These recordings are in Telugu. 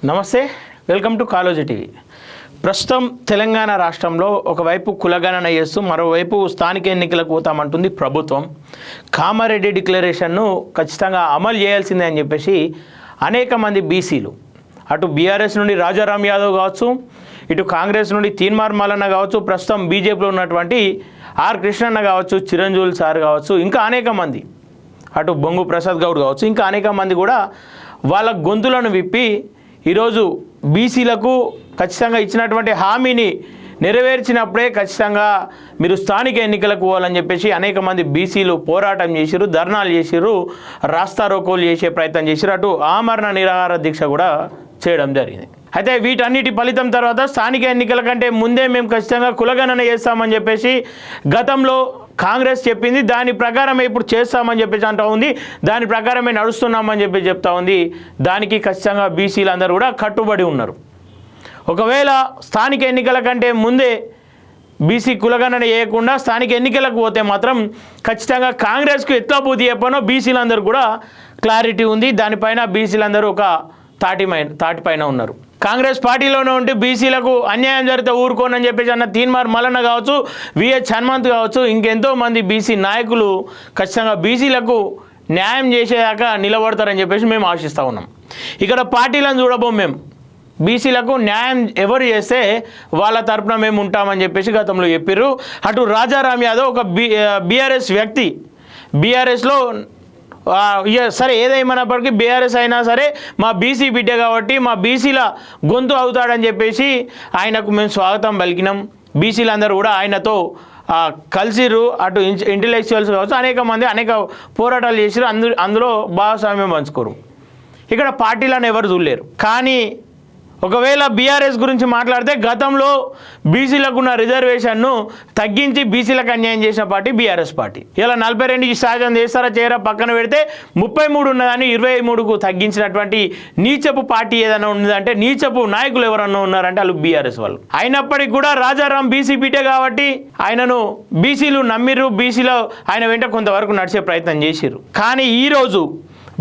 నమస్తే, వెల్కమ్ టు కాలోజీ టీవీ. ప్రస్తుతం తెలంగాణ రాష్ట్రంలో ఒకవైపు కులగణన చేస్తూ మరోవైపు స్థానిక ఎన్నికలకు పోతామంటుంది ప్రభుత్వం. కామారెడ్డి డిక్లరేషన్ను ఖచ్చితంగా అమలు చేయాల్సిందే అని చెప్పేసి అనేక మంది బీసీలు, అటు బీఆర్ఎస్ నుండి రాజారాం యాదవ్ కావచ్చు, ఇటు కాంగ్రెస్ నుండి తీన్మార్ మల్లన్న కావచ్చు, ప్రస్తుతం బీజేపీలో ఉన్నటువంటి ఆర్ కృష్ణన్న కావచ్చు, చిరంజీవులు సార్ కావచ్చు, ఇంకా అనేక మంది, అటు బొంగు ప్రసాద్ గౌడ్ కావచ్చు, ఇంకా అనేక మంది కూడా వాళ్ళ గొంతులను విప్పి ఈరోజు బీసీలకు ఖచ్చితంగా ఇచ్చినటువంటి హామీని నెరవేర్చినప్పుడే ఖచ్చితంగా మీరు స్థానిక ఎన్నికలకు పోవాలని చెప్పేసి అనేక మంది బీసీలు పోరాటం చేసిరు, ధర్నాలు చేసిరు, రాస్తారోకోలు చేసే ప్రయత్నం చేసిరు, అటు ఆమరణ నిరాహార దీక్ష కూడా చేయడం జరిగింది. అయితే వీటన్నిటి ఫలితం తర్వాత స్థానిక ఎన్నికల కంటే ముందే మేము ఖచ్చితంగా కులగణన చేస్తామని చెప్పేసి గతంలో కాంగ్రెస్ చెప్పింది. దాని ప్రకారమే ఇప్పుడు చేస్తామని చెప్పేసి అంటూ ఉంది, దాని ప్రకారమే నడుస్తున్నామని చెప్పి చెప్తా ఉంది. దానికి ఖచ్చితంగా బీసీలు అందరూ కూడా కట్టుబడి ఉన్నారు. ఒకవేళ స్థానిక ఎన్నికల కంటే ముందే బీసీ కులగణన చేయకుండా స్థానిక ఎన్నికలకు పోతే మాత్రం ఖచ్చితంగా కాంగ్రెస్కు ఎట్లా బుద్ధి చెప్పనో బీసీలందరూ కూడా క్లారిటీ ఉంది. దానిపైన బీసీలందరూ ఒక తాటిపైన ఉన్నారు. కాంగ్రెస్ పార్టీలోనే ఉంటే బీసీలకు అన్యాయం జరిగితే ఊరుకోనని చెప్పేసి అన్న తీన్మార్ మల్లన్న కావచ్చు, విహెచ్ హనుమంత్ కావచ్చు, ఇంకెంతో మంది బీసీ నాయకులు ఖచ్చితంగా బీసీలకు న్యాయం చేసేదాకా నిలబడతారని చెప్పేసి మేము ఆశిస్తూ ఉన్నాం. ఇక్కడ పార్టీలను చూడబోం, మేము బీసీలకు న్యాయం ఎవరు చేస్తే వాళ్ళ తరపున మేము ఉంటామని చెప్పేసి గతంలో చెప్పారు. అటు రాజారాం యాదవ్ ఒక బీఆర్ఎస్ వ్యక్తి, బీఆర్ఎస్లో సరే ఏదేమైనప్పటికీ బీఆర్ఎస్ అయినా సరే మా బీసీ బిడ్డ కాబట్టి మా బీసీల గొంతు అవుతాడని చెప్పేసి ఆయనకు మేము స్వాగతం పలికినాం. బీసీలందరూ కూడా ఆయనతో కలిసిరు, అటు ఇంటలెక్చువల్స్ కావచ్చు, అనేక మంది అనేక పోరాటాలు చేసిరు, అందులో భాగస్వామ్యం పంచుకోరు. ఇక్కడ పార్టీలను ఎవరు చూడలేరు. కానీ ఒకవేళ బీఆర్ఎస్ గురించి మాట్లాడితే గతంలో బీసీలకు ఉన్న రిజర్వేషన్ను తగ్గించి బీసీలకు అన్యాయం చేసిన పార్టీ బీఆర్ఎస్ పార్టీ. ఇలా 42కి శాతం చేస్తారా చేయరా పక్కన పెడితే 33 ఉన్నదాన్ని 23కు తగ్గించినటువంటి నీచపు పార్టీ ఏదైనా ఉన్నదంటే, నీచపు నాయకులు ఎవరన్నా ఉన్నారంటే వాళ్ళు బీఆర్ఎస్ వాళ్ళు. అయినప్పటికీ కూడా రాజారాం బీసీ బిడ్డే కాబట్టి ఆయనను బీసీలు నమ్మిరు, బీసీలో ఆయన వెంట కొంతవరకు నడిచే ప్రయత్నం చేసిరు. కానీ ఈరోజు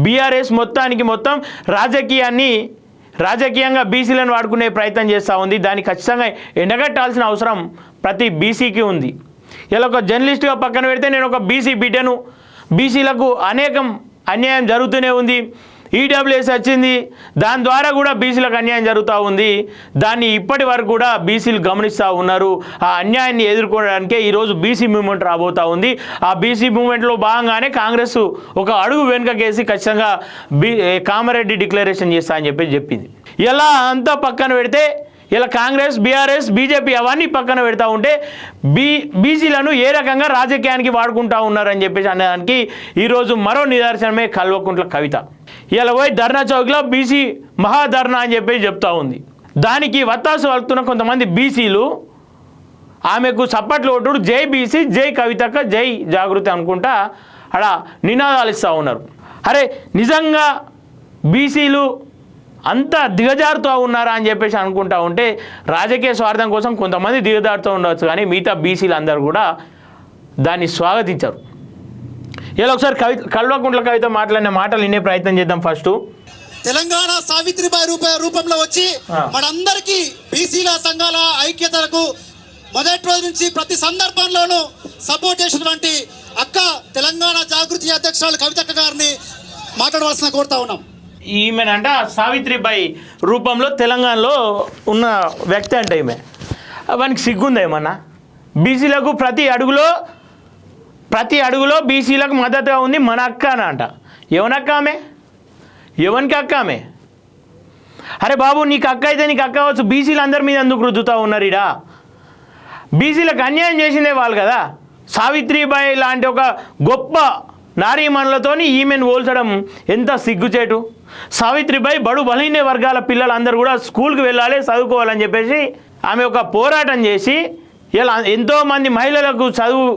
బీఆర్ఎస్ మొత్తం రాజకీయంగా బీసీలను వాడుకునే ప్రయత్నం చేస్తూ ఉంది. దాన్ని ఖచ్చితంగా ఎండగట్టాల్సిన అవసరం ప్రతి బీసీకి ఉంది. ఇలా ఒక జర్నలిస్ట్గా పక్కన పెడితే నేను ఒక బీసీ బిడ్డను, బీసీలకు అనేకం అన్యాయం జరుగుతూనే ఉంది. ఈడబ్ల్యూఎస్ వచ్చింది, దాని ద్వారా కూడా బీసీలకు అన్యాయం జరుగుతూ ఉంది. దాన్ని ఇప్పటి వరకు కూడా బీసీలు గమనిస్తూ ఉన్నారు. ఆ అన్యాయాన్ని ఎదుర్కోవడానికే ఈరోజు బీసీ మూవ్మెంట్ రాబోతూ ఉంది. ఆ బీసీ మూవ్మెంట్లో భాగంగానే కాంగ్రెస్ ఒక అడుగు వెనుకకేసి ఖచ్చితంగా కామారెడ్డి డిక్లరేషన్ చేస్తా అని చెప్పింది. ఇలా అంతా పక్కన పెడితే ఇలా కాంగ్రెస్, బీఆర్ఎస్, బీజేపీ అవన్నీ పక్కన పెడతా ఉంటే బీసీలను ఏ రకంగా రాజకీయానికి వాడుకుంటా ఉన్నారని చెప్పేసి అనేదానికి ఈరోజు మరో నిదర్శనమే కల్వకుంట్ల కవిత. ఇలా పోయి ధర్నా చౌక్లో బీసీ మహాధర్నా అని చెప్పేసి చెప్తా ఉంది. దానికి వత్తాసు వలుకుతున్న కొంతమంది బీసీలు ఆమెకు చప్పట్లు కొట్టుడు, జై బీసీ, జై కవితక్క, జై జాగృతి అనుకుంటా అక్కడ నినాదాలు ఇస్తూ ఉన్నారు. అరే నిజంగా బీసీలు అంత దిగజారుతూ ఉన్నారా అని చెప్పేసి అనుకుంటా ఉంటే రాజకీయ స్వార్థం కోసం కొంతమంది దిగజారుతూ ఉండవచ్చు, కానీ మిగతా బీసీలు అందరూ కూడా దాన్ని స్వాగతించారు. ఇలా ఒకసారి కల్వకుంట్ల కవిత మాట్లాడిన మాటలు వినే ప్రయత్నం చేద్దాం. ఫస్ట్ తెలంగాణ సావిత్రిబాయి రూపంలో వచ్చి మనందరికీ బీసీల సంఘాల ఐక్యతలకు మొదటి రోజు నుంచి ప్రతి సందర్భంలోనూ సపోర్ట్ చేసినటువంటి అక్క తెలంగాణ జాగృతి అధ్యక్షురాలు కవితక్క గారిని మాట్లాడవలసిన కోరుతా ఉన్నాం. ఈమెనంట సావిత్రిబాయి రూపంలో తెలంగాణలో ఉన్న వ్యక్తి అంటే ఈమె. వానికి సిగ్గుందా ఏమన్నా? బీసీలకు ప్రతి అడుగులో బీసీలకు మద్దతుగా ఉంది మన అక్క అని అంట. ఎవనక్క ఆమె? ఎవరికి అక్క ఆమె? అరే బాబు, నీకు అక్క అయితే నీకు అక్క అవ్వచ్చు, బీసీలు అందరి మీద ఎందుకు రుద్దుతూ ఉన్నారు? ఇడా బీసీలకు అన్యాయం చేసిందే వాళ్ళు కదా. సావిత్రిబాయి లాంటి ఒక గొప్ప నారీమణులతో ఈమెను పోల్చడం ఎంత సిగ్గుచేటు. సావిత్రిబాయి బడు బలహీన వర్గాల పిల్లలందరూ కూడా స్కూల్కి వెళ్ళాలి, చదువుకోవాలని చెప్పేసి ఆమె ఒక పోరాటం చేసి ఇలా ఎంతోమంది మహిళలకు చదువు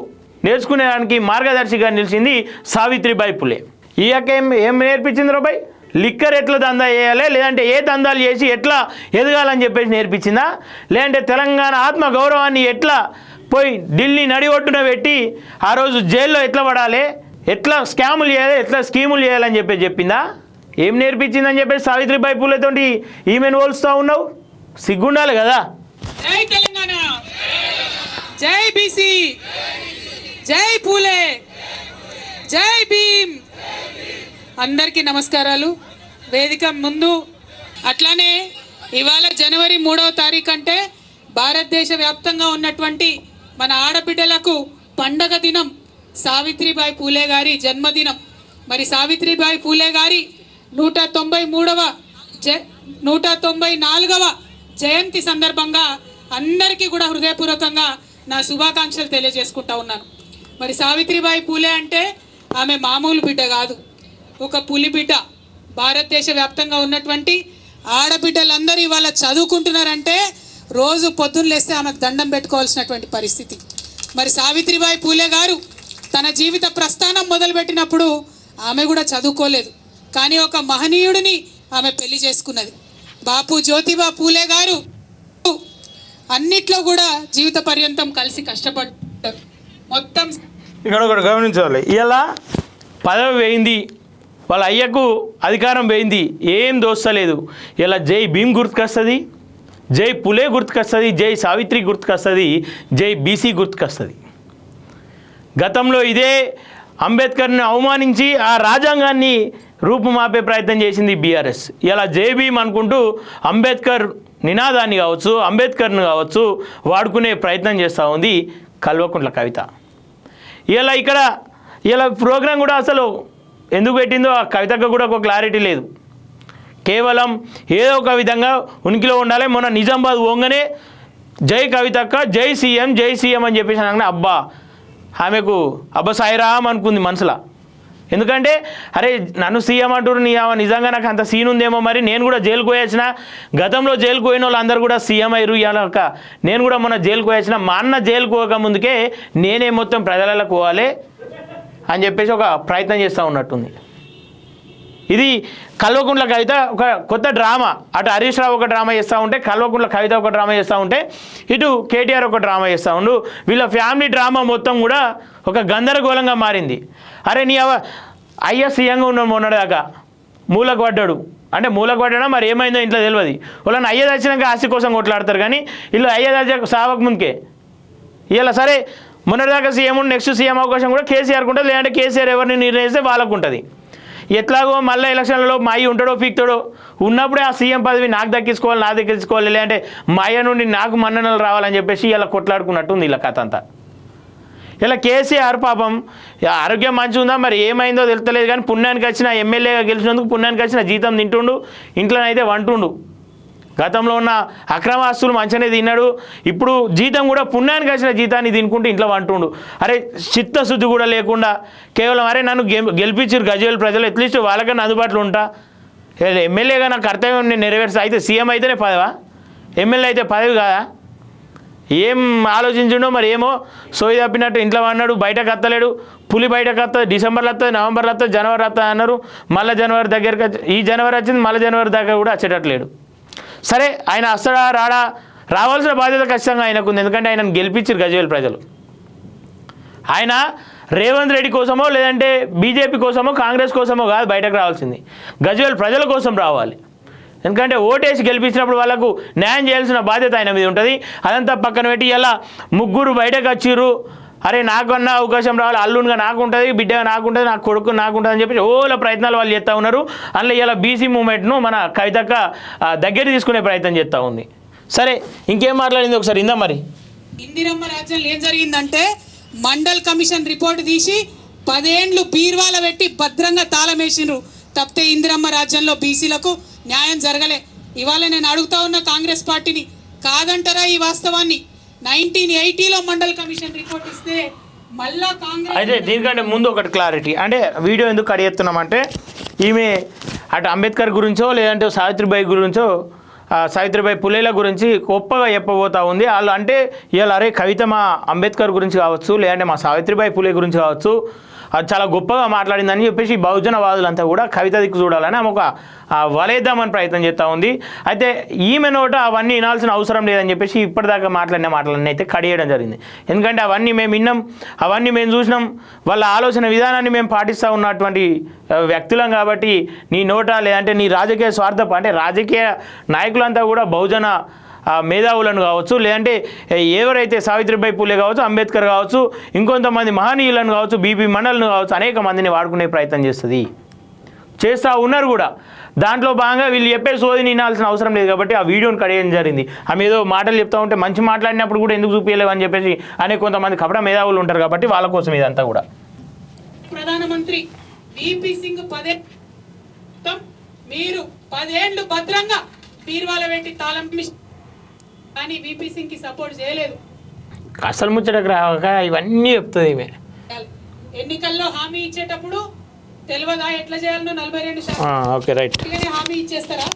నేర్చుకునేదానికి మార్గదర్శిగా నిలిచింది సావిత్రిబాయి పులే. ఈ యొక్క ఏం నేర్పించింది రాబాయ్? లిక్కర్ ఎట్లా దందా చేయాలి, లేదంటే ఏ దందాలు చేసి ఎట్లా ఎదగాలని చెప్పేసి నేర్పించిందా? లేదంటే తెలంగాణ ఆత్మ గౌరవాన్ని ఎట్లా పోయి ఢిల్లీ నడిఒట్టున పెట్టి ఆ రోజు జైల్లో ఎట్లా పడాలి, ఎట్లా స్కాములు చేయాలి, ఎట్లా స్కీములు చేయాలని చెప్పిందా? ఏం నేర్పించిందని చెప్పేసి సావిత్రిబాయి పూలేతోటి ఈమెను పోలుస్తూ ఉన్నావు? సిగ్గుండాలి కదా. జై తెలంగాణ, జై బీసీ, జై పూలే, జై భీమ్. అందరికీ నమస్కారాలు. వేదిక ముందు అట్లానే ఇవాళ జనవరి 3వ తారీఖు అంటే భారతదేశ వ్యాప్తంగా ఉన్నటువంటి మన ఆడబిడ్డలకు పండగ దినం, సావిత్రిబాయి పూలే గారి జన్మదినం. మరి సావిత్రిబాయి పూలే గారి 194వ జయంతి సందర్భంగా అందరికీ కూడా హృదయపూర్వకంగా నా శుభాకాంక్షలు తెలియజేసుకుంటా ఉన్నాను. మరి సావిత్రిబాయి పూలే అంటే ఆమె మామూలు బిడ్డ కాదు, ఒక పులి బిడ్డ. భారతదేశ వ్యాప్తంగా ఉన్నటువంటి ఆడబిడ్డలందరూ ఇవాళ చదువుకుంటున్నారంటే రోజు పొద్దున్న లేస్తే ఆమెకు దండం పెట్టుకోవాల్సినటువంటి పరిస్థితి. మరి సావిత్రిబాయి పూలే గారు తన జీవిత ప్రస్థానం మొదలుపెట్టినప్పుడు ఆమె కూడా చదువుకోలేదు, కానీ ఒక మహనీయుడిని ఆమె పెళ్లి చేసుకున్నది. బాపు జ్యోతిబా పూలే గారు అన్నిట్లో కూడా జీవిత పర్యంతం కలిసి కష్టపడ్డారు. మొత్తం ఇక్కడ ఒకటి గమనించాలి, ఇలా పదవి వేయింది, వాళ్ళ అయ్యకు అధికారం పోయింది, ఏం దోస్తలేదు. ఇలా జై భీమ్ గుర్తుకొస్తుంది, జై పులే గుర్తుకొస్తుంది, జై సావిత్రి గుర్తుకొస్తుంది, జై బీసీ గుర్తుకొస్తుంది. గతంలో ఇదే అంబేద్కర్ని అవమానించి ఆ రాజ్యాంగాన్ని రూపుమాపే ప్రయత్నం చేసింది బీఆర్ఎస్. ఇలా జై భీమ్ అనుకుంటూ అంబేద్కర్ నినాదాన్ని కావచ్చు, అంబేద్కర్ను కావచ్చు వాడుకునే ప్రయత్నం చేస్తూ ఉంది కల్వకుంట్ల కవిత. ఇలా ప్రోగ్రాం కూడా అసలు ఎందుకు పెట్టిందో ఆ కవితకు కూడా ఒక క్లారిటీ లేదు. కేవలం ఏదో ఒక విధంగా ఉనికిలో ఉండాలి. మొన్న నిజామాబాద్ పోగానే జై కవితక్క, జై సీఎం, జై సీఎం అని చెప్పేసి అనగానే అబ్బా ఆమెకు అబ్బా సాయిరామ్ అనుకుంది మనసులో. ఎందుకంటే అరే నన్ను సీఎం అంటారు, నిజంగా నాకు అంత సీన్ ఉందేమో, మరి నేను కూడా జైలుకు పోయొచ్చిన, గతంలో జైలుకు పోయిన వాళ్ళు అందరూ కూడా సీఎం అయ్యారు, ఇలాక నేను కూడా మొన్న జైలుకు పోయొచ్చిన, మా అన్న జైలుకు పోక ముందుకే నేనే మొత్తం ప్రజలకు పోవాలి అని చెప్పేసి ఒక ప్రయత్నం చేస్తూ ఉన్నట్టుంది. ఇది కల్వకుంట్ల కవిత ఒక కొత్త డ్రామా. అటు హరీష్ రావు ఒక డ్రామా చేస్తూ ఉంటే, కల్వకుంట్ల కవిత ఒక డ్రామా చేస్తూ ఉంటే, ఇటు కేటీఆర్ ఒక డ్రామా చేస్తూ ఉండు. వీళ్ళ ఫ్యామిలీ డ్రామా మొత్తం కూడా ఒక గందరగోళంగా మారింది. అరే నీ అయ్య సీఎంగా ఉన్నాడు మొన్నటిదాకా, మూలకు పడ్డాడు అంటే మూలకు పడ్డా మరి ఏమైందో ఇంట్లో తెలియదు. వాళ్ళని అయ్య తెచ్చినాక ఆస్తి కోసం కొట్లాడతారు, కానీ వీళ్ళు అయ్య తెచ్చ సావక ముందుకే ఇలా సరే మొన్నటిదాకా సీఎం నెక్స్ట్ సీఎం అవకాశం కూడా కేసీఆర్కి ఉంటుంది, లేదంటే కేసీఆర్ ఎవరిని నిర్ణయిస్తే వాళ్ళకు ఉంటుంది. ఎట్లాగో మళ్ళీ ఎలక్షన్లలో మా అయ్యి ఉంటాడో పీక్తాడో, ఉన్నప్పుడే ఆ సీఎం పదవి నాకు దక్కించుకోవాలి, లేదంటే మా అయ్య నుండి నాకు మన్ననలు రావాలని చెప్పేసి ఇలా కొట్లాడుకున్నట్టు ఉంది ఇలా కథ అంతా. ఇలా కేసీఆర్ పాపం ఆరోగ్యం మంచిగా ఉందా మరి ఏమైందో తెలుస్తలేదు, కానీ పుణ్యానికి వచ్చిన ఎమ్మెల్యేగా గెలిచినందుకు పుణ్యానికి వచ్చిన జీతం తింటుండు, ఇంట్లోనైతే వంటుండు. గతంలో ఉన్న అక్రమ ఆస్తులు మంచిగానే తిన్నాడు, ఇప్పుడు జీతం కూడా పుణ్యానికి వచ్చిన జీతాన్ని తినుకుంటూ ఇంట్లో వంటుండు. అరే చిత్తశుద్ధి కూడా లేకుండా కేవలం అరే నన్ను గెలిపించారు గజ్వేల్ ప్రజలు, అట్లీస్ట్ వాళ్ళకన్నా అందుబాటులో ఉంటా, ఎమ్మెల్యేగా నా కర్తవ్యం నేను నెరవేర్చా. అయితే సీఎం అయితేనే పదవా, ఎమ్మెల్యే అయితే పదవి కాదా? ఏం ఆలోచించిండో మరి, ఏమో సోయి తప్పినట్టు ఇంట్లో అన్నాడు, బయటకు వస్తలేడు. పులి బయటకు వస్తుంది, డిసెంబర్లో వస్తుంది, నవంబర్లో వస్తుంది, జనవరి వస్తుంది అన్నారు. మళ్ళీ జనవరి దగ్గరికి ఈ జనవరి వచ్చింది, మళ్ళీ జనవరి దగ్గర కూడా వచ్చేటట్లేడు. సరే ఆయన వస్తాడా రాడా, రావాల్సిన బాధ్యత ఖచ్చితంగా ఆయనకుంది, ఎందుకంటే ఆయనను గెలిపించారు గజ్వేల్ ప్రజలు. ఆయన రేవంత్ రెడ్డి కోసమో లేదంటే బీజేపీ కోసమో కాంగ్రెస్ కోసమో కాదు బయటకు రావాల్సింది, గజ్వేల్ ప్రజల కోసం రావాలి. ఎందుకంటే ఓటేసి గెలిపించినప్పుడు వాళ్ళకు న్యాయం చేయాల్సిన బాధ్యత ఆయన మీద ఉంటుంది. అదంతా పక్కన పెట్టి ఇలా ముగ్గురు బయటకు వచ్చిర్రు, అరే నాకన్నా అవకాశం రావాలి, అల్లునిగా నాకు ఉంటుంది, బిడ్డగా నాకు ఉంటుంది, నాకు కొడుకు నాకు ఉంటుంది అని చెప్పి ఓలా ప్రయత్నాలు వాళ్ళు చేస్తూ ఉన్నారు. అందులో ఇలా బీసీ మూవ్మెంట్ను మన కవితక్క దగ్గర తీసుకునే ప్రయత్నం చేస్తూ ఉంది. సరే ఇంకేం మాట్లాడింది ఒకసారి ఇందా. మరి ఇందిరమ్మ రాజ్యంలో ఏం జరిగిందంటే మండల్ కమిషన్ రిపోర్ట్ తీసి 10 ఏండ్లు బీర్వాల పెట్టి భద్రంగా తాళం వేసిండ్రు తప్పితే ఇందిరమ్మ రాజ్యంలో బీసీలకు న్యాయం జరగలే. ఇవాళ నేను అడుగుతా ఉన్న కాంగ్రెస్ పార్టీని, కాదంటారా ఈ వాస్తవాన్ని? 1980లో మండల్ కమిషన్ రిపోర్ట్ ఇస్తే మళ్ళా కాంగ్రెస్. అయితే దీనికంటే ముందు ఒకటి క్లారిటీ, అంటే వీడియో ఎందుకు కడిగేస్తున్నామంటే ఈమె అటు అంబేద్కర్ గురించో లేదంటే సావిత్రిబాయి గురించో సావిత్రిబాయి పులేల గురించి గొప్పగా చెప్పబోతూ ఉంది. వాళ్ళు అంటే ఇవాళ అరే కవిత మా అంబేద్కర్ గురించి కావచ్చు, లేదంటే మా సావిత్రిబాయి పులే గురించి కావచ్చు, అది చాలా గొప్పగా మాట్లాడిందని చెప్పేసి బహుజనవాదులంతా కూడా కవిత దిక్కు చూడాలని ఆమె ఒక వలేద్దామని ప్రయత్నం చేస్తూ ఉంది. అయితే ఈమె నోట అవన్నీ వినాల్సిన అవసరం లేదని చెప్పేసి ఇప్పటిదాకా మాట్లాడిన మాటలన్నీ అయితే కడియడం జరిగింది. ఎందుకంటే అవన్నీ మేము విన్నాం, అవన్నీ మేము చూసినాం, వాళ్ళ ఆలోచన విధానాన్ని మేము పాటిస్తూ ఉన్నటువంటి వ్యక్తులం కాబట్టి నీ నోట లేదంటే నీ రాజకీయ స్వార్థం అంటే రాజకీయ నాయకులంతా కూడా బహుజన మేధావులను కావచ్చు, లేదంటే ఎవరైతే సావిత్రిబాయి పూలే కావచ్చు, అంబేద్కర్ కావచ్చు, ఇంకొంతమంది మహనీయులను కావచ్చు, బీపీ మండలను కావచ్చు, అనేక మందిని వాడుకునే ప్రయత్నం చేస్తూ ఉన్నారు కూడా. దాంట్లో భాగంగా వీళ్ళు చెప్పే సోదిని వినాల్సిన అవసరం లేదు కాబట్టి ఆ వీడియోని కడియడం జరిగింది. ఆమె ఏదో మాటలు చెప్తూ ఉంటే మంచి మాట్లాడినప్పుడు కూడా ఎందుకు చూపించలేవు అని చెప్పేసి అనే కొంతమంది కపట మేధావులు ఉంటారు కాబట్టి వాళ్ళ కోసం ఇదంతా కూడా. ప్రధానమంత్రి విపి సింగ్ మీరు 10 ఏళ్ళు భద్రంగా బీర్వాల పెట్టి తాళం కానీ విపి సింగ్ కి సపోర్ట్ చేయలేదు. అసలు ముచ్చటకు రాక ఇవన్నీ చెప్తుంది ఈమె. ఎన్నికల్లో హామీ ఇచ్చేటప్పుడు తెలియదా ఎట్లా చేయాలనో 42% ఓకే రైట్ హామీ ఇచ్చేస్తారా?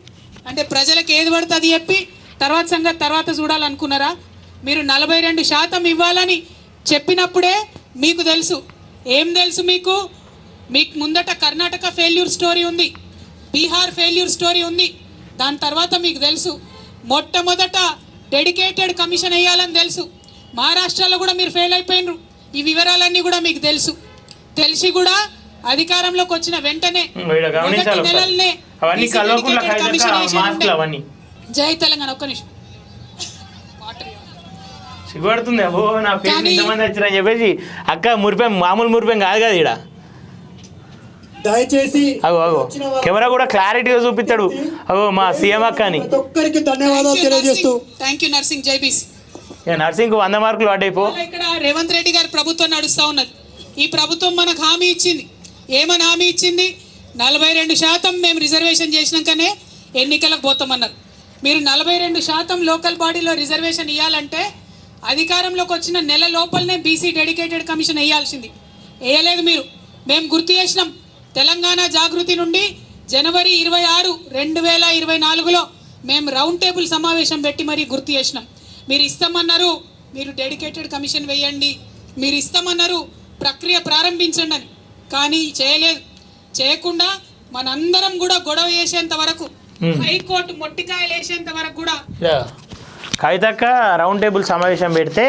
అంటే ప్రజలకు ఏది పడితే అది చెప్పి తర్వాత సంగతి తర్వాత చూడాలనుకున్నారా? మీరు 42% ఇవ్వాలని చెప్పినప్పుడే మీకు తెలుసు. ఏం తెలుసు మీకు? మీకు ముందట కర్ణాటక ఫెయిల్యూర్ స్టోరీ ఉంది, బీహార్ ఫెయిల్యూర్ స్టోరీ ఉంది. దాని తర్వాత మీకు తెలుసు మొట్టమొదట డెడికేటెడ్ కమిషన్ వేయాలని తెలుసు. మహారాష్ట్రలో కూడా మీరు ఫెయిల్ అయిపోయినరు. ఈ వివరాలన్నీ కూడా మీకు తెలుసు. తెలిసి కూడా అధికారంలోకి వచ్చిన వెంటనే జై తెలంగాణ ఒక్క నిమిషం సిగ్గుపడుతుంది. అబ్బో నా పేరు ఇంతమంది వచ్చారని చెప్పేసి అక్క మురిపేం మామూలు మురిపేం కాదు కదా ఇక్కడ. దయచేసి కెమెరా కూడా క్లారిటీగా చూపిస్తాడు. అగో మా సీఎం అక్క అని. ఒక్కరికి ధన్యవాదాలు తెలియజేస్తూ థ్యాంక్ యూ నర్సింగ్ జైబీస్. నర్సింగ్ 100 మార్కులు పడ్డాయిపో. ఇక్కడ రేవంత్ రెడ్డి గారి ప్రభుత్వం నడుస్తూ ఉన్నది. ఈ ప్రభుత్వం మనకు హామీ ఇచ్చింది. ఏమని హామీ ఇచ్చింది? 42% మేము రిజర్వేషన్ చేసినాకనే ఎన్నికలకు పోతామన్నారు. మీరు 42% లోకల్ బాడీలో రిజర్వేషన్ ఇవ్వాలంటే అధికారంలోకి వచ్చిన నెల లోపలనే బీసీ డెడికేటెడ్ కమిషన్ వేయాల్సింది. వేయలేదు మీరు. మేము గుర్తు చేసినాం. తెలంగాణ జాగృతి నుండి జనవరి 26, 2024లో మేము రౌండ్ టేబుల్ సమావేశం పెట్టి మరీ గుర్తు చేసినాం. మీరు ఇస్తామన్నారు, మీరు డెడికేటెడ్ కమిషన్ వేయండి, మీరు ఇస్తామన్నారు, ప్రక్రియ ప్రారంభించండి అని. కానీ చేయలేదు. చేయకుండా మనందరం కూడా గొడవ చేసేంత వరకు, హైకోర్టు మొట్టికాయలు వేసేంత వరకు కూడా కవితక్క రౌండ్ టేబుల్ సమావేశం పెడితే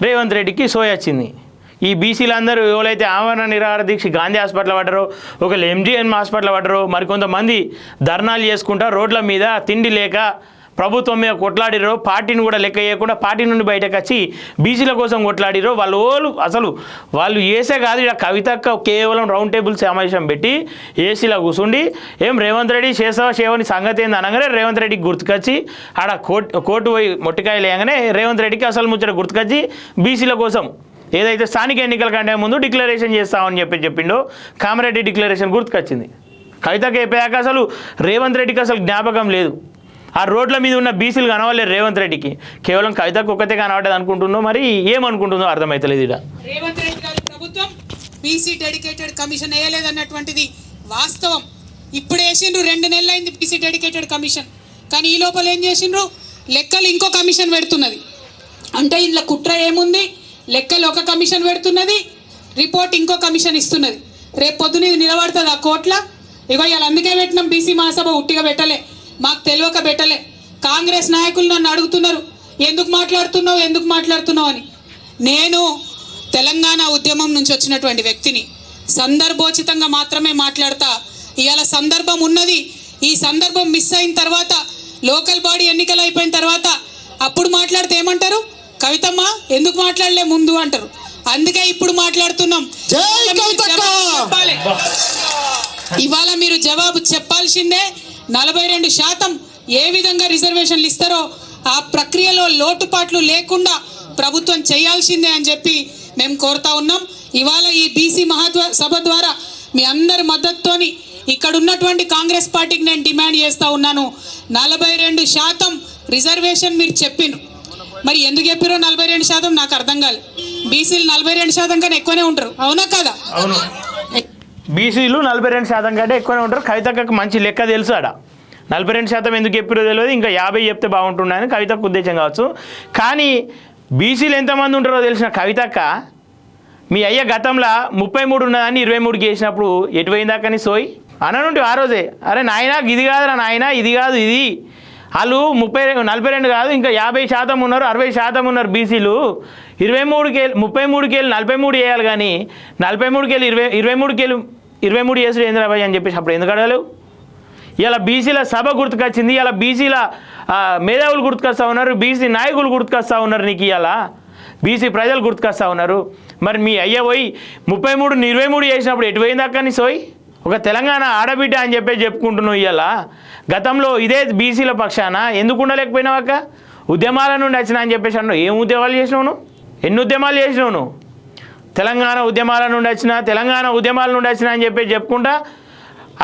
రేవంత్ రెడ్డికి సోయ వచ్చింది. ఈ బీసీలందరూ ఎవరైతే ఆమరణ నిరాహార దీక్ష గాంధీ హాస్పిటల్ పడ్డారో, ఒకళ్ళు ఎంజీఎన్ హాస్పిటల్ పడ్డారో, మరికొంతమంది ధర్నాలు చేసుకుంటా రోడ్ల మీద తిండి లేక ప్రభుత్వం మీద కొట్లాడిరో, పార్టీని కూడా లెక్క చేయకుండా పార్టీ నుండి బయటకు వచ్చి బీసీల కోసం కొట్లాడిరో వాళ్ళు ఏసే కాదు. ఇక్కడ కవితక్క కేవలం రౌండ్ టేబుల్ సమావేశం పెట్టి ఏసీలో కూర్చుండి ఏం రేవంత్ రెడ్డి చేసావని సంగతి ఏంది అనగానే రేవంత్ రెడ్డికి గుర్తుకొచ్చి ఆడ కోర్టు పోయి మొట్టికాయలు వేయగానే రేవంత్ రెడ్డికి అసలు ముచ్చట గుర్తుకొచ్చి బీసీల కోసం ఏదైతే స్థానిక ఎన్నికల కంటే ముందు డిక్లరేషన్ చేస్తామని చెప్పిండో కామారెడ్డి డిక్లరేషన్ గుర్తుకొచ్చింది. కవితకి అయిపోయాక అసలు రేవంత్ రెడ్డికి అసలు జ్ఞాపకం లేదు. ఆ రోడ్ల మీద ఉన్న బీసీలు కనవలేదు రేవంత్ రెడ్డికి. కేవలం కవితకు ఒక్కతే కనబడ్డది అనుకుంటుందో, మరి ఏమనుకుంటుందో అర్థమవుతలేదు. ఇక్కడ రేవంత్ రెడ్డి గారి ప్రభుత్వం బీసీ డెడికేటెడ్ కమిషన్ వేయలేదన్నటువంటిది వాస్తవం. ఇప్పుడు వేసిండ్రు, 2 నెలలైంది బీసీ డెడికేటెడ్ కమిషన్. కానీ ఈ లోపల ఏం చేసిండ్రు? లెక్కలు ఇంకో కమిషన్ పెడుతున్నది. అంటే ఇంట్లో కుట్ర ఏముంది? లెక్కలు ఒక కమిషన్ పెడుతున్నది, రిపోర్ట్ ఇంకో కమిషన్ ఇస్తున్నది. రేపు పొద్దున ఇది నిలబడుతుంది ఆ కోట్ల. ఇగో ఇవాళ అందుకే పెట్టినాం బీసీ మహాసభ. ఉట్టిగా పెట్టలే, మాకు తెలియక పెట్టలే. కాంగ్రెస్ నాయకులు నన్ను అడుగుతున్నారు ఎందుకు మాట్లాడుతున్నావు అని. నేను తెలంగాణ ఉద్యమం నుంచి వచ్చినటువంటి వ్యక్తిని. సందర్భోచితంగా మాత్రమే మాట్లాడతా. ఇవాళ సందర్భం ఉన్నది. ఈ సందర్భం మిస్ అయిన తర్వాత, లోకల్ బాడీ ఎన్నికలు అయిపోయిన తర్వాత అప్పుడు మాట్లాడితే ఏమంటారు? కవితమ్మ ఎందుకు మాట్లాడలే ముందు అంటారు. అందుకే ఇప్పుడు మాట్లాడుతున్నాం. ఇవాళ మీరు జవాబు చెప్పాల్సిందే. 42% ఏ విధంగా రిజర్వేషన్లు ఇస్తారో ఆ ప్రక్రియలో లోటుపాట్లు లేకుండా ప్రభుత్వం చేయాల్సిందే అని చెప్పి మేము కోరుతా ఉన్నాం. ఇవాళ ఈ బీసీ మహాసభ ద్వారా మీ అందరి మద్దతుతోని ఇక్కడ ఉన్నటువంటి కాంగ్రెస్ పార్టీకి నేను డిమాండ్ చేస్తూ ఉన్నాను. 42% రిజర్వేషన్ మీరు చెప్పిన, మరి ఎందుకు చెప్పారో 42% నాకు అర్థం కాలేదు. బీసీలు 42% కన్నా ఎక్కువనే ఉంటారు, అవునా కదా? అవును, బీసీలు 42% కంటే ఎక్కువనే ఉంటారు. కవితకు మంచి లెక్క తెలుసు. ఆడ 42% ఎందుకు చెప్పారో తెలియదు. ఇంకా 50 చెప్తే బాగుంటుందని కవితకు ఉద్దేశం కావచ్చు. కానీ బీసీలు ఎంతమంది ఉంటారో తెలిసిన కవితక్క మీ అయ్య గతంలో 33 ఉన్నదాన్ని 23కి వేసినప్పుడు ఎటు పోయిందాకని సోయి అననుంటి ఆ రోజే, అరే నాయనా ఇది కాదురా నాయనా, ఇది కాదు ఇది, వాళ్ళు 42 కాదు ఇంకా 50% ఉన్నారు, 60% ఉన్నారు బీసీలు, 33కి వెళ్ళి 43 వేయాలి కానీ 43కి వెళ్ళి 23 వేసుడు ఏంద్రాబాయ్ అని చెప్పేసి అప్పుడు ఎందుకు అడగలేవు? ఇలా బీసీల సభ గుర్తుకొచ్చింది, ఇలా బీసీల మేధావులు గుర్తుకొస్తా ఉన్నారు, బీసీ నాయకులు గుర్తుకొస్తా ఉన్నారు, నీకు ఇలా బీసీ ప్రజలు గుర్తుకొస్తా ఉన్నారు. మరి మీ అయ్య పోయి 33ని 23 చేసినప్పుడు ఎటు పోయిందాక నీ సోయి? ఒక తెలంగాణ ఆడబిడ్డ అని చెప్పి చెప్పుకుంటున్నావు. ఇవాళ గతంలో ఇదే బీసీల పక్షాన ఎందుకు ఉండలేకపోయినావాక? ఉద్యమాల నుండి వచ్చినా అని చెప్పేసి అన్నావు. ఏం ఉద్యమాలు చేసినావు నువ్వు? ఎన్ని ఉద్యమాలు చేసినావు నువ్వు? తెలంగాణ ఉద్యమాల నుండి వచ్చినా అని చెప్పి చెప్పుకుంటా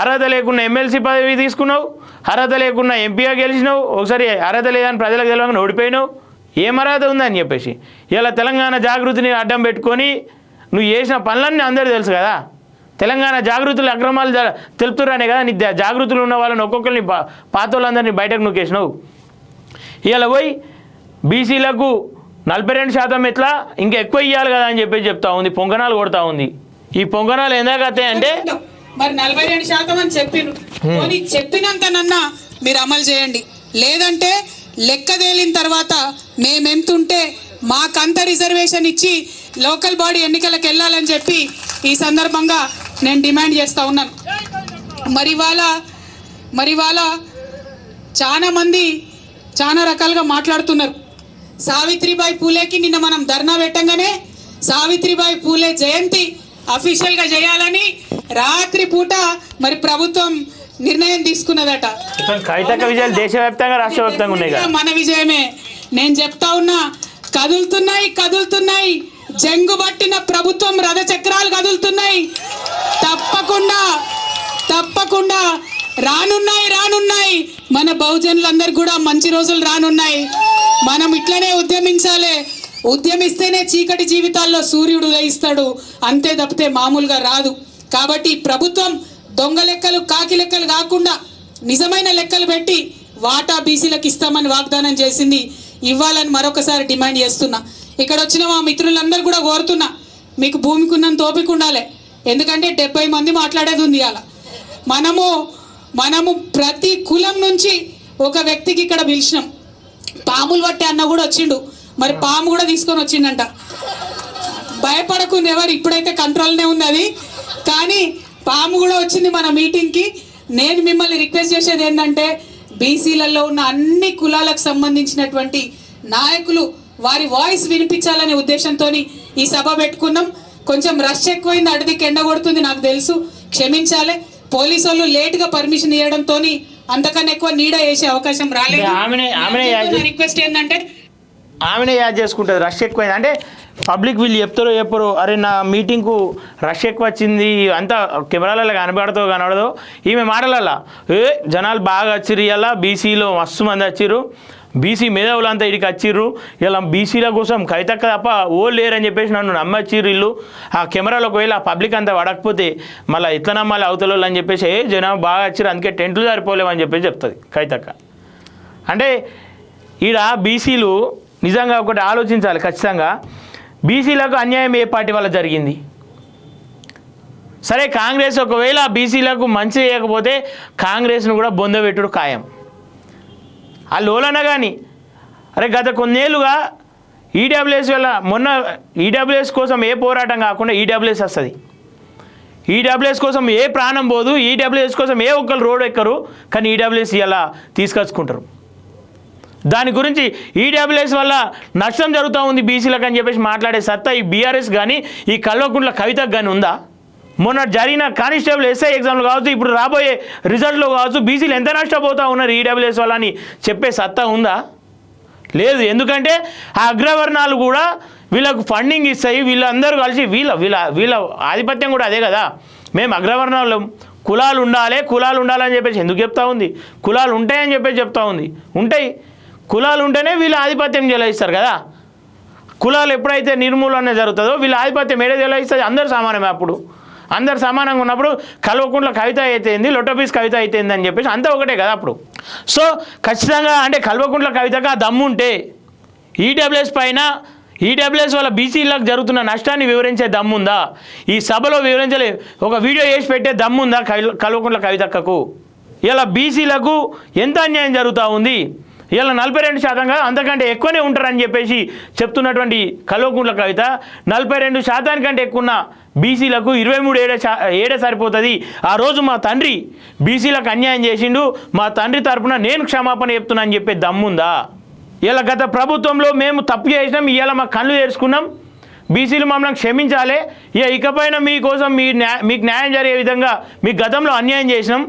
అర్హత లేకుండా ఎమ్మెల్సీ పదవి తీసుకున్నావు, అర్హత లేకుండా ఎంపీగా గెలిచినావు, ఒకసారి అర్హత లేదని ప్రజలకు తెలియకుండా ఓడిపోయినావు. ఏం అర్హత ఉందని చెప్పేసి ఇలా తెలంగాణ జాగృతిని అడ్డం పెట్టుకొని నువ్వు చేసిన పనులన్నీ అందరూ తెలుసు కదా. తెలంగాణ జాగృతులు అక్రమాలు తెలుపుతున్నారనే కదా నీ జాగృతులు ఉన్న వాళ్ళని ఒక్కొక్కరిని పాత వాళ్ళందరినీ బయటకు నొక్కేసినావు. ఇలా పోయి బీసీలకు 42% ఎట్లా ఇంకా ఎక్కువ ఇవ్వాలి కదా అని చెప్పేసి చెప్తా ఉంది, పొంగనాలు కొడతా ఉంది. ఈ పొంగనాలు ఎందాకతే అంటే మరి 42% అని చెప్పిను, చెప్పినంతనన్నా మీరు అమలు చేయండి, లేదంటే లెక్క తేలిన తర్వాత మేమెంతుంటే మాకంత రిజర్వేషన్ ఇచ్చి లోకల్ బాడీ ఎన్నికలకు వెళ్ళాలని చెప్పి ఈ సందర్భంగా నేను డిమాండ్ చేస్తూ ఉన్నాను. మరి ఇవాళ చాలా మంది చాలా రకాలుగా మాట్లాడుతున్నారు. సావిత్రిబాయి పూలేకి నిన్న మనం ధర్నా పెట్టంగానే సావిత్రిబాయి పూలే జయంతి అఫీషియల్గా చేయాలని రాత్రి పూట మరి ప్రభుత్వం నిర్ణయం తీసుకున్నదట. కవితక్క విజయాలు దేశవ్యాప్తంగా రాష్ట్రవ్యాప్తంగా ఉన్నాయి కదా. మన విజయమే. నేను చెప్తా ఉన్నా, కదులుతున్నాయి జంగు పట్టిన ప్రభుత్వం రథ చక్రాలు కదులుతున్నాయి. తప్పకుండా రానున్నాయి. మన బహుజనులందరూ కూడా మంచి రోజులు రానున్నాయి. మనం ఇట్లనే ఉద్యమించాలి. ఉద్యమిస్తేనే చీకటి జీవితాల్లో సూర్యుడు ఉదయిస్తాడు, అంతే తప్పితే మామూలుగా రాదు. కాబట్టి ప్రభుత్వం దొంగ లెక్కలు కాకి లెక్కలు కాకుండా నిజమైన లెక్కలు పెట్టి వాటా బీసీలకు ఇస్తామని వాగ్దానం చేసింది. ఇవ్వాలని మరొకసారి డిమాండ్ చేస్తున్నా. ఇక్కడ వచ్చిన మా మిత్రులందరూ కూడా కోరుతున్నా, మీకు భూమికి ఉన్నంత ఓపిక ఉండాలి. ఎందుకంటే 70 మంది మాట్లాడేది ఉంది. అలా మనము ప్రతి కులం నుంచి ఒక వ్యక్తికి ఇక్కడ పిలిచినాం. పాములు పట్టే అన్న కూడా వచ్చిండు, మరి పాము కూడా తీసుకొని వచ్చిండంట. భయపడకుండా ఎవరు, ఇప్పుడైతే కంట్రోల్నే ఉంది అది, కానీ పాము కూడా వచ్చింది మన మీటింగ్కి. నేను మిమ్మల్ని రిక్వెస్ట్ చేసేది ఏంటంటే, బీసీలలో ఉన్న అన్ని కులాలకు సంబంధించినటువంటి నాయకులు వారి వాయిస్ వినిపించాలనే ఉద్దేశంతో ఈ సభ పెట్టుకున్నాం. కొంచెం రష్ ఎక్కువైంది, అడవికి ఎండ కొడుతుంది నాకు తెలుసు, క్షమించాలి. పోలీసు వాళ్ళు లేట్గా పర్మిషన్ ఇవ్వడంతో అంతకన్నా ఎక్కువ నీడ వేసే అవకాశం రాలేదు. రిక్వెస్ట్ ఏంటంటే ఆమెనే యాడ్ చేసుకుంటుంది. రష్ ఎక్కువైంది అంటే పబ్లిక్ వీళ్ళు చెప్పరు, అరే నా మీటింగ్కు రష్ ఎక్కువ వచ్చింది, అంతా కెమెరాలలో కనబడదో ఈమె మాటలల్లా జనాలు బాగా వచ్చిర్రు. ఇలా బీసీలో మస్తు మంది వచ్చిర్రు, బీసీ మేధావులంతా ఇడికి వచ్చిర్రు, ఇలా బీసీల కోసం కవితక్క తప్ప ఓ లేరని చెప్పేసి నన్ను నమ్మచ్చిర్రు. ఇల్లు ఆ కెమెరాలోకి వెళ్ళి ఆ పబ్లిక్ అంతా పడకపోతే మళ్ళీ ఇట్లా నమ్మాలి అవతల అని చెప్పేసి జనం బాగా వచ్చిర్రు, అందుకే టెంట్లు సరిపోలేమని చెప్పేసి చెప్తుంది కవితక్క. అంటే ఈడ బీసీలు నిజంగా ఒకటి ఆలోచించాలి ఖచ్చితంగా. బీసీలకు అన్యాయం ఏ పార్టీ వల్ల జరిగింది? సరే కాంగ్రెస్ ఒకవేళ బీసీలకు మంచి చేయకపోతే కాంగ్రెస్ను కూడా బొందబెట్టుడు ఖాయం. ఆ లోలన కానీ అరే గత కొన్నేళ్ళుగా ఈడబ్ల్యూఎస్ వల్ల మొన్న ఈడబ్ల్యూఎస్ కోసం ఏ పోరాటం కాకుండా ఈడబ్ల్యూఎస్ వస్తుంది. ఈడబ్ల్యూఎస్ కోసం ఏ ప్రాణం పోదు, ఈడబ్ల్యూఎస్ కోసం ఏ ఒక్కరు రోడ్ ఎక్కరు, కానీ ఈడబ్ల్యూఎస్ ఇలా తీసుకొచ్చుకుంటారు. దాని గురించి ఈడబ్ల్యూఎస్ వల్ల నష్టం జరుగుతూ ఉంది బీసీలకు అని చెప్పేసి మాట్లాడే సత్తా ఈ బీఆర్ఎస్ కానీ ఈ కల్వకుంట్ల కవితకు కానీ ఉందా? మొన్న జరిగిన కానిస్టేబుల్ ఎస్ఐ ఎగ్జామ్లు కావచ్చు, ఇప్పుడు రాబోయే రిజల్ట్లో కావచ్చు, బీసీలు ఎంత నష్టపోతూ ఉన్నారు ఈడబ్ల్యూఎస్ వల్ల అని చెప్పే సత్తా ఉందా? లేదు. ఎందుకంటే ఆ అగ్రవర్ణాలు కూడా వీళ్ళకు ఫండింగ్ ఇస్తాయి, వీళ్ళందరూ కలిసి వీళ్ళ ఆధిపత్యం కూడా అదే కదా. మేము అగ్రవర్ణాలు కులాలు ఉండాలని చెప్పేసి ఎందుకు చెప్తా ఉంది? కులాలు ఉంటాయని చెప్పేసి చెప్తా ఉంది. ఉంటాయి, కులాలు ఉంటేనే వీళ్ళు ఆధిపత్యం చెలాయిస్తారు కదా. కులాలు ఎప్పుడైతే నిర్మూలన జరుగుతుందో వీళ్ళ ఆధిపత్యం ఏడే చెలాయిస్తుంది. అందరూ సమానమే. అప్పుడు అందరు సమానంగా ఉన్నప్పుడు కల్వకుంట్ల కవిత అయితేంది, లొట్టపీస్ కవిత అయితేంది అని చెప్పేసి అంతా ఒకటే కదా అప్పుడు. సో ఖచ్చితంగా అంటే కల్వకుంట్ల కవితగా దమ్ము ఉంటే ఈడబ్ల్యూఎస్ పైన ఈడబ్ల్యూఎస్ వల్ల బీసీలకు జరుగుతున్న నష్టాన్ని వివరించే దమ్ముందా? ఈ సభలో వివరించలే, ఒక వీడియో వేసి పెట్టే దమ్ముందా కల్వకుంట్ల కవితక్కకు? ఇలా బీసీలకు ఎంత అన్యాయం జరుగుతూ ఉంది, ఇలా 42% అంతకంటే ఎక్కువనే ఉంటారని చెప్పేసి చెప్తున్నటువంటి కల్వకుంట్ల కవిత 42% కంటే ఎక్కువ బీసీలకు 23 ఏడే సరిపోతుంది. ఆ రోజు మా తండ్రి బీసీలకు అన్యాయం చేసిండు, మా తండ్రి తరపున నేను క్షమాపణ చెప్తున్నా అని చెప్పే దమ్ముందా? ఇలా గత ప్రభుత్వంలో మేము తప్పు చేసినాం, ఇవాళ మా కళ్ళు తెరుచుకున్నాం, బీసీలు మమ్మల్ని క్షమించాలి, ఇకపైన మీకోసం మీకు న్యాయం జరిగే విధంగా మీకు గతంలో అన్యాయం చేసినాం,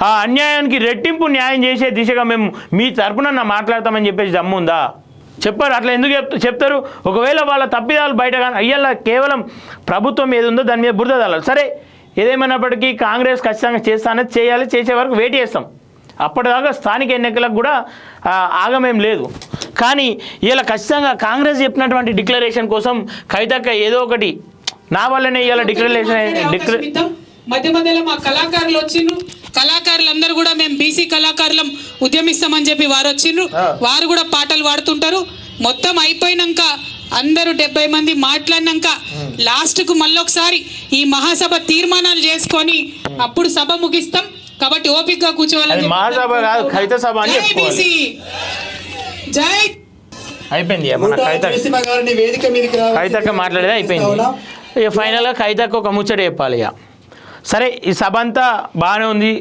ఆ అన్యాయానికి రెట్టింపు న్యాయం చేసే దిశగా మేము మీ తరపున మాట్లాడతామని చెప్పేసి దమ్ముందా? చెప్పారు. అట్లా ఎందుకు చెప్తారు? ఒకవేళ వాళ్ళ తప్పిదాలు బయట కానీ అయ్యేలా కేవలం ప్రభుత్వం ఏది ఉందో దాని మీద బురద తల్లాలి. సరే, ఏదేమైనప్పటికీ కాంగ్రెస్ ఖచ్చితంగా చేస్తానని చేయాలి, చేసే వరకు వెయిట్ చేస్తాం. అప్పటిదాకా స్థానిక ఎన్నికలకు కూడా ఆగమేం లేదు. కానీ ఇలా ఖచ్చితంగా కాంగ్రెస్ చెప్పినటువంటి డిక్లరేషన్ కోసం కవితక్క ఏదో ఒకటి నా వల్లనే ఇలా డిక్లరేషన్ మధ్య మధ్యలో మా కళాకారులు వచ్చిండ్రు, కళాకారులందరూ కూడా మేము బీసీ కళాకారులం ఉద్యమిస్తామని చెప్పి వారు వచ్చిండ్రు, వారు కూడా పాటలు పాడుతుంటారు. మొత్తం అయిపోయినాక అందరూ 70 మంది మాట్లాడినాక లాస్ట్కు మళ్ళొకసారి ఈ మహాసభ తీర్మానాలు చేసుకొని అప్పుడు సభ ముగిస్తాం. కాబట్టి ఓపికగా కూర్చోవాలని మహాసభ కాదు, కవిత సభ అని చెప్పుకోవాలి. జై అయిపోయింది. కవితక్క మాట్లాడేది అయిపోయింది. ఇక ఫైనల్గా కవితక్క ఒక ముచ్చట చెప్పాలి. ఇక సరే, ఈ సభ అంతా బాగానే ఉంది,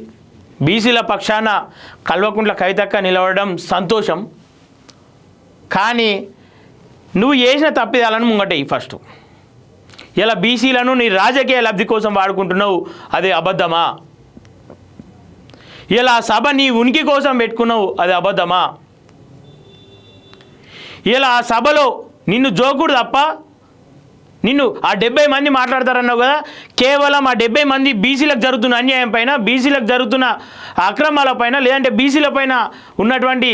బీసీల పక్షాన కల్వకుంట్ల కవితక్క నిలవడం సంతోషం. కానీ నువ్వు చేసిన తప్పిదాలను ముంగటేయి ఫస్ట్. ఇలా బీసీలను నీ రాజకీయ లబ్ధి కోసం వాడుకుంటున్నావు, అది అబద్ధమా? ఇలా సభ నీ ఉనికి కోసం పెట్టుకున్నావు, అది అబద్ధమా? ఇలా ఆ సభలో నిన్ను జోకుడు తప్ప నిన్ను ఆ 70 మంది మాట్లాడతారన్నావు కదా, కేవలం ఆ 70 మంది బీసీలకు జరుగుతున్న అన్యాయం పైన, బీసీలకు జరుగుతున్న అక్రమాల పైన, లేదంటే బీసీల పైన ఉన్నటువంటి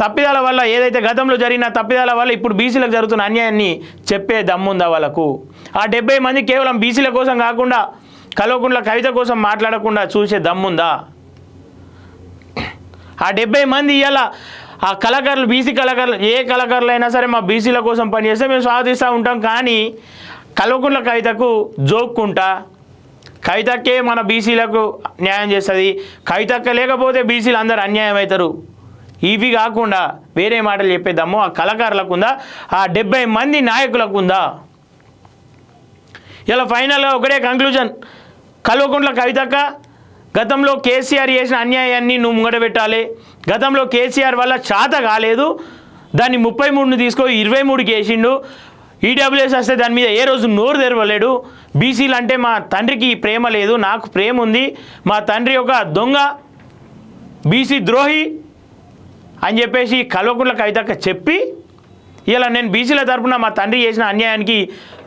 తప్పిదాల వల్ల, ఏదైతే గతంలో జరిగిన తప్పిదాల వల్ల ఇప్పుడు బీసీలకు జరుగుతున్న అన్యాయాన్ని చెప్పే దమ్ముందా వాళ్ళకు? ఆ 70 మంది కేవలం బీసీల కోసం కాకుండా కల్వకుంట్ల కవిత కోసం మాట్లాడకుండా చూసే దమ్ముందా? ఆ 70 మంది ఇవాళ ఆ కళాకారులు, బీసీ కళాకారులు, ఏ కళాకారులు అయినా సరే మా బీసీల కోసం పనిచేస్తే మేము స్వాగతిస్తూ ఉంటాం. కానీ కల్వకుంట్ల కవితకు జోక్కుంటా, కవితక్కే మన బీసీలకు న్యాయం చేస్తుంది, కవితక్క లేకపోతే బీసీలు అందరూ అన్యాయం అవుతారు, ఇవి కాకుండా వేరే మాటలు చెప్పేద్దాము ఆ కళాకారులకు ఉందా, ఆ 70 మంది నాయకులకు ఉందా? ఇలా ఫైనల్గా ఒకటే కంక్లూజన్, కల్వకుంట్ల కవితక్క గతంలో కేసీఆర్ చేసిన అన్యాయాన్ని నువ్వు ముంగట పెట్టాలి. గతంలో కేసీఆర్ వల్ల చేత కాలేదు, దాన్ని 33ని తీసుకొని 23కి వేసిండు. ఈడబ్ల్యూఎస్ వస్తే దాని మీద ఏ రోజు నోరు తెరవలేడు. బీసీలు అంటే మా తండ్రికి ప్రేమ లేదు, నాకు ప్రేమ ఉంది, మా తండ్రి ఒక దొంగ బీసీ ద్రోహి అని చెప్పేసి కల్వకుంట్ల కవితక్క చెప్పి, ఇలా నేను బీసీల తరపున మా తండ్రి చేసిన అన్యాయానికి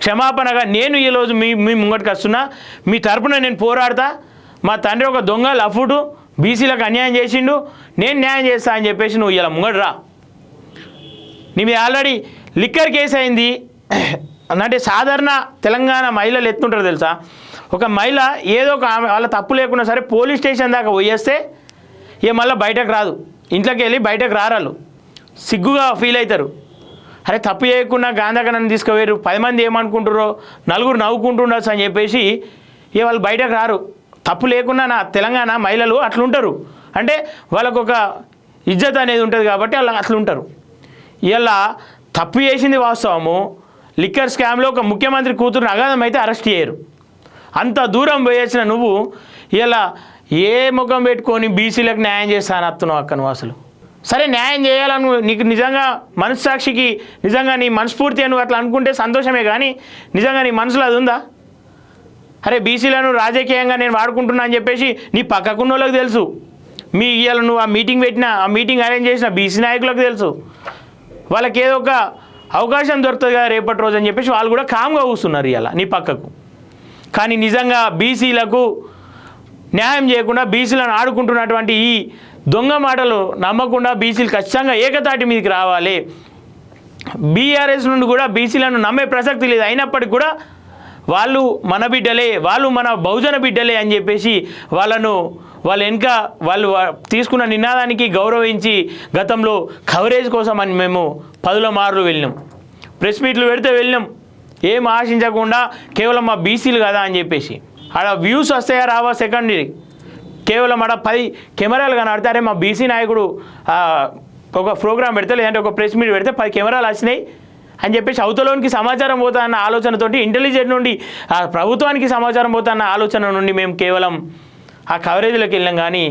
క్షమాపణగా నేను ఈరోజు మీ ముంగటికి వస్తున్నా, మీ తరపున నేను పోరాడతా, మా తండ్రి ఒక దొంగ లఫుడు బీసీలకు అన్యాయం చేసిండు, నేను న్యాయం చేస్తా అని చెప్పేసి నువ్వు ఇలా ముంగడరా. నీ మీద ఆల్రెడీ లిక్కర్ కేసు అయింది. అంటే సాధారణ తెలంగాణ మహిళలు ఎత్తుంటారు తెలుసా, ఒక మహిళ ఏదో ఒక వాళ్ళ తప్పు లేకున్నా సరే పోలీస్ స్టేషన్ దాకా పోయేస్తే ఇక మళ్ళీ బయటకు రాదు, ఇంట్లోకి వెళ్ళి బయటకు రారాళ్ళు, సిగ్గుగా ఫీల్ అవుతారు. అరే తప్పు చేయకుండా గాంధాక నన్ను తీసుకుపోయారు, 10 మంది ఏమనుకుంటారో, నలుగురు నవ్వుకుంటుండొచ్చు అని చెప్పేసి ఇక వాళ్ళు బయటకు రారు. తప్పు లేకుండా నా తెలంగాణ మహిళలు అట్లుంటారు, అంటే వాళ్ళకు ఒక ఇజ్జత్ అనేది ఉంటుంది కాబట్టి వాళ్ళు అట్లుంటారు. ఇలా తప్పు చేసింది వాస్తవము, లిక్కర్ స్కామ్లో ఒక ముఖ్యమంత్రి కూతురుని అగాధం అయితే అరెస్ట్ చేయరు. అంత దూరం పోయేసిన నువ్వు ఇలా ఏ ముఖం పెట్టుకొని బీసీలకు న్యాయం చేస్తాను అత్తున్నావు అక్క నువ్వు అసలు? సరే న్యాయం చేయాలను నీకు నిజంగా మనస్సాక్షికి నిజంగా నీ మనస్ఫూర్తి నువ్వు అట్లా అనుకుంటే సంతోషమే, కానీ నిజంగా నీ మనసులో అది ఉందా? అరే బీసీలను రాజకీయంగా నేను వాడుకుంటున్నా అని చెప్పేసి నీ పక్కకున్న వాళ్ళకి తెలుసు, మీ ఇవాళ నువ్వు ఆ మీటింగ్ పెట్టిన, ఆ మీటింగ్ అరేంజ్ చేసిన బీసీ నాయకులకు తెలుసు, వాళ్ళకి ఏదో ఒక అవకాశం దొరుకుతుంది కదా రేపటి రోజు అని చెప్పేసి వాళ్ళు కూడా కామ్గా కూస్తున్నారు ఇవాళ నీ పక్కకు. కానీ నిజంగా బీసీలకు న్యాయం చేయకుండా బీసీలను ఆడుకుంటున్నటువంటి ఈ దొంగ మాటలు నమ్మకుండా బీసీలు ఖచ్చితంగా ఏకతాటి మీదకి రావాలి. బీఆర్ఎస్ నుండి కూడా బీసీలను నమ్మే ప్రసక్తి లేదు, అయినప్పటికీ కూడా వాళ్ళు మన బిడ్డలే, వాళ్ళు మన బహుజన బిడ్డలే అని చెప్పేసి వాళ్ళు వెనుక వాళ్ళు తీసుకున్న నినాదానికి గౌరవించి గతంలో కవరేజ్ కోసం అని మేము 10 మార్లు వెళ్ళినాం. ప్రెస్ మీట్లు పెడితే వెళ్ళినాం, ఏం ఆశించకుండా కేవలం మా బీసీలు కదా అని చెప్పేసి. ఆడ వ్యూస్ వస్తాయా రావా సెకండరీ, కేవలం ఆడ 10 కెమెరాలు కనబడితే అరే మా బీసీ నాయకుడు ఒక ప్రోగ్రామ్ పెడితే లేదంటే ఒక ప్రెస్ మీట్ పెడితే 10 కెమెరాలు వచ్చినాయి అని చెప్పేసి అవతలోనికి సమాచారం పోతా అన్న ఆలోచనతోటి ఇంటెలిజెన్స్ నుండి ప్రభుత్వానికి సమాచారం పోతా అన్న ఆలోచన నుండి మేము కేవలం ఆ కవరేజ్లోకి వెళ్ళాం. కానీ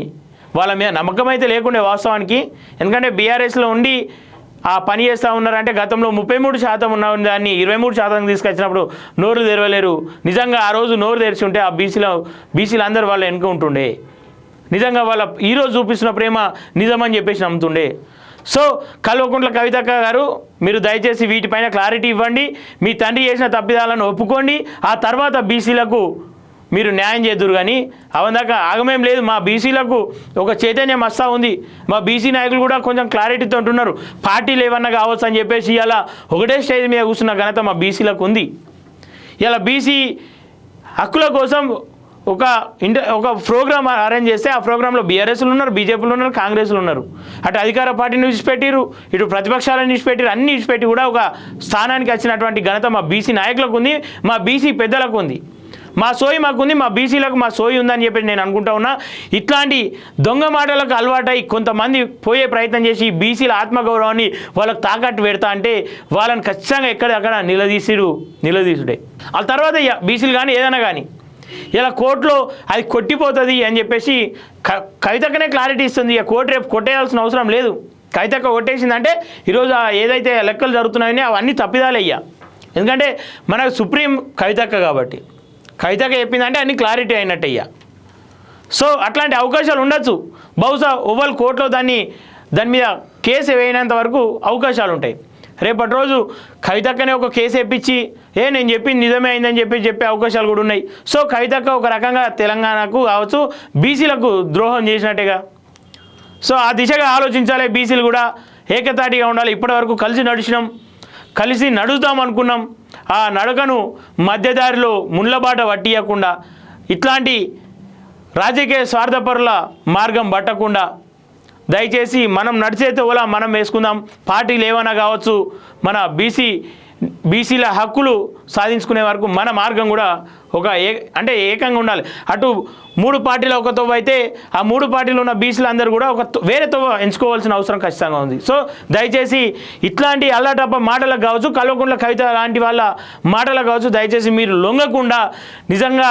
వాళ్ళ మీద నమ్మకం అయితే లేకుండే వాస్తవానికి. ఎందుకంటే బీఆర్ఎస్లో ఉండి ఆ పని చేస్తూ ఉన్నారంటే గతంలో 33% ఉన్న దాన్ని 23% తీసుకొచ్చినప్పుడు నోరు తెరవలేరు. నిజంగా ఆ రోజు నోరు తెరిచి ఉంటే ఆ బీసీలు అందరూ వాళ్ళు వెనుక ఉంటుండే. నిజంగా వాళ్ళ ఈరోజు చూపిస్తున్న ప్రేమ నిజమని చెప్పేసి నమ్ముతుండే. సో కల్వకుంట్ల కవితక్క గారు, మీరు దయచేసి వీటిపైన క్లారిటీ ఇవ్వండి. మీ తండ్రి చేసిన తప్పిదాలను ఒప్పుకోండి, ఆ తర్వాత బీసీలకు మీరు న్యాయం చేద్దురు. కానీ అవందాకా ఆగమేం లేదు. మా బీసీలకు ఒక చైతన్యం వస్తూ ఉంది. మా బీసీ నాయకులు కూడా కొంచెం క్లారిటీతో ఉంటున్నారు. పార్టీలు ఏమన్నా కావచ్చు అని చెప్పేసి ఇలా ఒకటే స్టేజ్ మీద కూర్చున్న ఘనత మా బీసీలకు ఉంది. ఇలా బీసీ హక్కుల కోసం ఒక ప్రోగ్రామ్ అరేంజ్ చేస్తే ఆ ప్రోగ్రాంలో బీఆర్ఎస్లు ఉన్నారు, బీజేపీలు ఉన్నారు, కాంగ్రెస్లు ఉన్నారు. అటు అధికార పార్టీని విడిచిపెట్టిరు, ఇటు ప్రతిపక్షాలను విడిచిపెట్టిరు. అన్ని విడిచిపెట్టి కూడా ఒక స్థానానికి వచ్చినటువంటి ఘనత మా బీసీ నాయకులకు ఉంది, మా బీసీ పెద్దలకు ఉంది. మా సోయి మాకుంది, మా బీసీలకు మా సోయి ఉందని చెప్పి నేను అనుకుంటా ఉన్నా. ఇట్లాంటి దొంగ మాటలకు అలవాటై కొంతమంది పోయే ప్రయత్నం చేసి బీసీల ఆత్మగౌరవాన్ని వాళ్ళకు తాకట్టు పెడతా అంటే వాళ్ళని ఖచ్చితంగా ఎక్కడెక్కడ నిలదీసుడే. ఆ తర్వాత బీసీలు కానీ ఏదైనా కానీ ఇలా కోర్టులో అది కొట్టిపోతుంది అని చెప్పేసి కవితక్కనే క్లారిటీ ఇస్తుంది. ఇక కోర్టు రేపు కొట్టేయాల్సిన అవసరం లేదు. కవితక్క కొట్టేసిందంటే ఈరోజు ఏదైతే లెక్కలు జరుగుతున్నాయో అవన్నీ తప్పిదాలయ్యా. ఎందుకంటే మనకు సుప్రీం కవితక్క కాబట్టి కవితక్క చెప్పిందంటే అన్ని క్లారిటీ అయినట్టయ్యా. సో అట్లాంటి అవకాశాలు ఉండొచ్చు. బహుశా ఓవల్ కోర్టులో దాని మీద కేసు వేయనంత వరకు అవకాశాలు ఉంటాయి. రేపటి రోజు కవితక్కనే ఒక కేసు వేయించి నేను చెప్పింది నిజమే అయిందని చెప్పే అవకాశాలు కూడా ఉన్నాయి. సో కవితక్క ఒక రకంగా తెలంగాణకు కావచ్చు బీసీలకు ద్రోహం చేసినట్టుగా. సో ఆ దిశగా ఆలోచించాలి. బీసీలు కూడా ఏకతాటిగా ఉండాలి. ఇప్పటివరకు కలిసి నడుద్దాం అనుకున్నాం. ఆ నడకను మధ్యదారిలో ముళ్ళబాట పట్టియకుండా, ఇట్లాంటి రాజకీయ స్వార్థపరుల మార్గం పట్టకుండా దయచేసి మనం నడిచే తోలా మనం వేసుకుందాం. పార్టీలు ఏమైనా కావచ్చు, మన బీసీల హక్కులు సాధించుకునే వరకు మన మార్గం కూడా అంటే ఏకంగా ఉండాలి. అటు 3 పార్టీల ఒక తోవ అయితే ఆ 3 పార్టీలు ఉన్న బీసీలు అందరూ కూడా వేరే తోవ ఎంచుకోవాల్సిన అవసరం ఖచ్చితంగా ఉంది. సో దయచేసి ఇట్లాంటి అల్లాటప్ప మాటలకు కావచ్చు, కల్వకుంట్ల కవిత లాంటి వాళ్ళ మాటలకు కావచ్చు, దయచేసి మీరు లొంగకుండా నిజంగా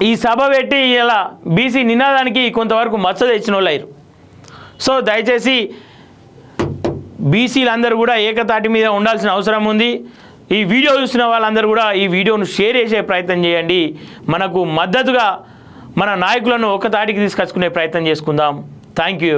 ఈ సభ పెట్టి ఇలా బీసీ నినాదానికి కొంతవరకు మచ్చ తెచ్చిన వాళ్ళు అయ్యారు. సో దయచేసి బీసీలందరూ కూడా ఏకతాటి మీద ఉండాల్సిన అవసరం ఉంది. ఈ వీడియో చూసిన వాళ్ళందరూ కూడా ఈ వీడియోను షేర్ చేసే ప్రయత్నం చేయండి. మనకు మద్దతుగా మన నాయకులను ఒక తాటికి తీసుకొచ్చుకునే ప్రయత్నం చేసుకుందాం. Thank you.